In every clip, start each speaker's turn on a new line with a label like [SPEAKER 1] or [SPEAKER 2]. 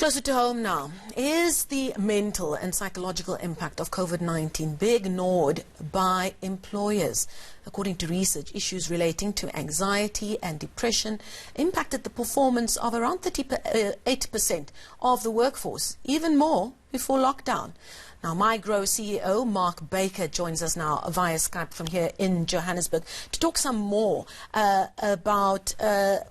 [SPEAKER 1] Closer to home now, is the mental and psychological impact of COVID-19 being ignored by employers? According to research, issues relating to anxiety and depression impacted the performance of around 38% of the workforce, even more before lockdown. Now, Mygrow CEO Mark Baker joins us now via Skype from here in Johannesburg to talk some more about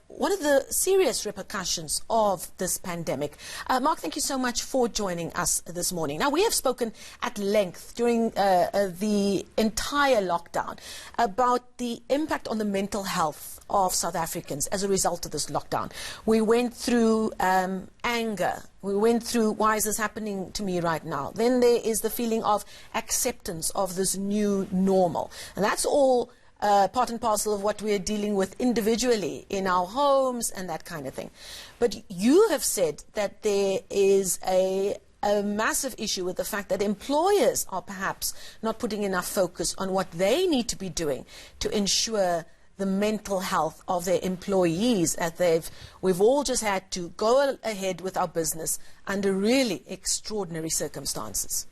[SPEAKER 1] one of the serious repercussions of this pandemic. Mark, thank you so much for joining us this morning. Now, we have spoken at length during the entire lockdown about the impact on the mental health of South Africans as a result of this lockdown. We went through anger. We went through, why is this happening to me right now? Then there is the feeling of acceptance of this new normal. And that's all part and parcel of what we're dealing with individually in our homes and that kind of thing. But you have said that there is a massive issue with the fact that employers are perhaps not putting enough focus on what they need to be doing to ensure the mental health of their employees, as we've all just had to go ahead with our business under really extraordinary circumstances.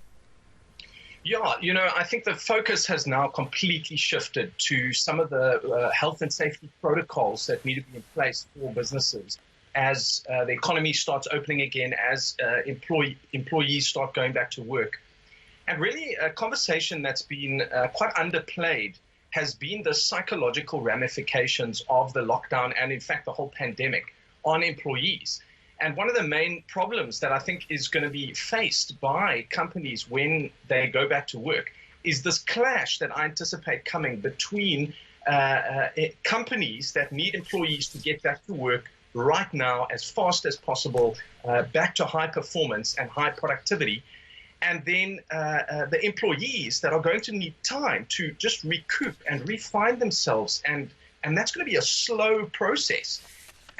[SPEAKER 2] Yeah, I think the focus has now completely shifted to some of the health and safety protocols that need to be in place for businesses as the economy starts opening again, as employees start going back to work. And really a conversation that's been quite underplayed has been the psychological ramifications of the lockdown and, in fact, the whole pandemic on employees. And one of the main problems that I think is going to be faced by companies when they go back to work is this clash that I anticipate coming between companies that need employees to get back to work right now as fast as possible, back to high performance and high productivity, and then the employees that are going to need time to just recoup and refine themselves, and that's going to be a slow process.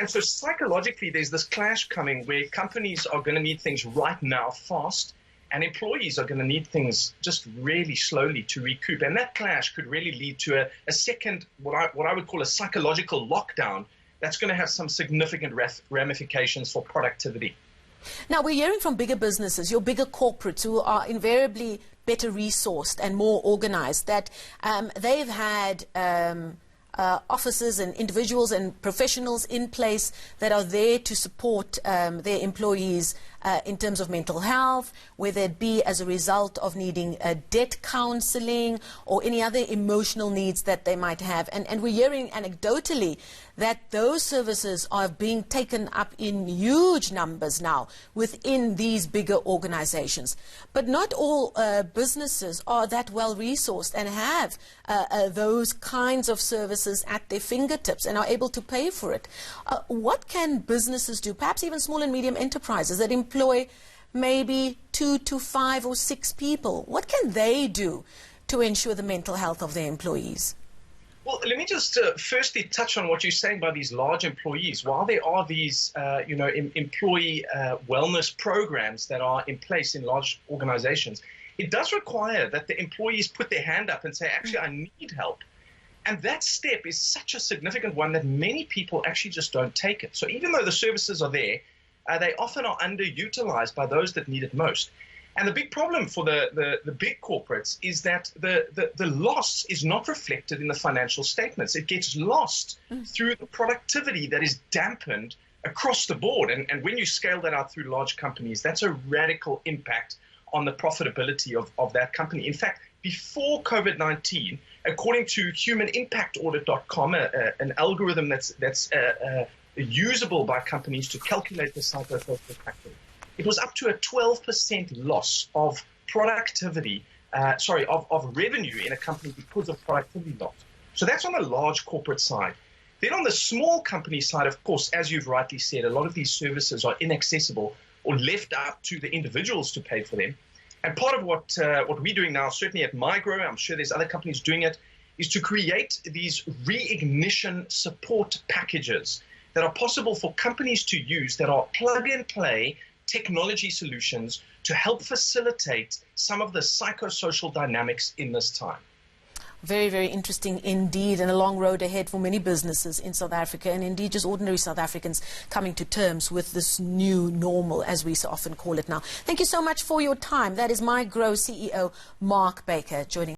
[SPEAKER 2] And so psychologically, there's this clash coming where companies are going to need things right now fast, and employees are going to need things just really slowly to recoup. And that clash could really lead to a second, what I would call a psychological lockdown that's going to have some significant ramifications for productivity.
[SPEAKER 1] Now, we're hearing from bigger businesses, your bigger corporates who are invariably better resourced and more organized, that they've had officers and individuals and professionals in place that are there to support their employees in terms of mental health, whether it be as a result of needing debt counseling or any other emotional needs that they might have. And we're hearing anecdotally that those services are being taken up in huge numbers now within these bigger organizations. But not all businesses are that well resourced and have those kinds of services at their fingertips and are able to pay for it. What can businesses do, perhaps even small and medium enterprises that employ maybe 2 to 5 or 6 people? What can they do to ensure the mental health of their employees?
[SPEAKER 2] Well, let me just firstly touch on what you're saying about these large employees. While there are these, employee wellness programs that are in place in large organizations, it does require that the employees put their hand up and say, actually, I need help. And that step is such a significant one that many people actually just don't take it. So even though the services are there, they often are underutilized by those that need it most. And the big problem for the big corporates is that the loss is not reflected in the financial statements. It gets lost through the productivity that is dampened across the board. And when you scale that out through large companies, that's a radical impact on the profitability of that company. In fact, before COVID-19, according to humanimpactaudit.com, an algorithm that's usable by companies to calculate the psychosocial factor, it was up to a 12% loss of productivity, of revenue in a company because of productivity loss. So that's on the large corporate side. Then on the small company side, of course, as you've rightly said, a lot of these services are inaccessible or left up to the individuals to pay for them. And part of what we're doing now, certainly at Mygrow, I'm sure there's other companies doing it, is to create these reignition support packages that are possible for companies to use, that are plug-and-play technology solutions to help facilitate some of the psychosocial dynamics in this time.
[SPEAKER 1] Very, very interesting indeed, and a long road ahead for many businesses in South Africa, and indeed just ordinary South Africans coming to terms with this new normal, as we so often call it now. Thank you so much for your time. That is Mygrow CEO Mark Baker joining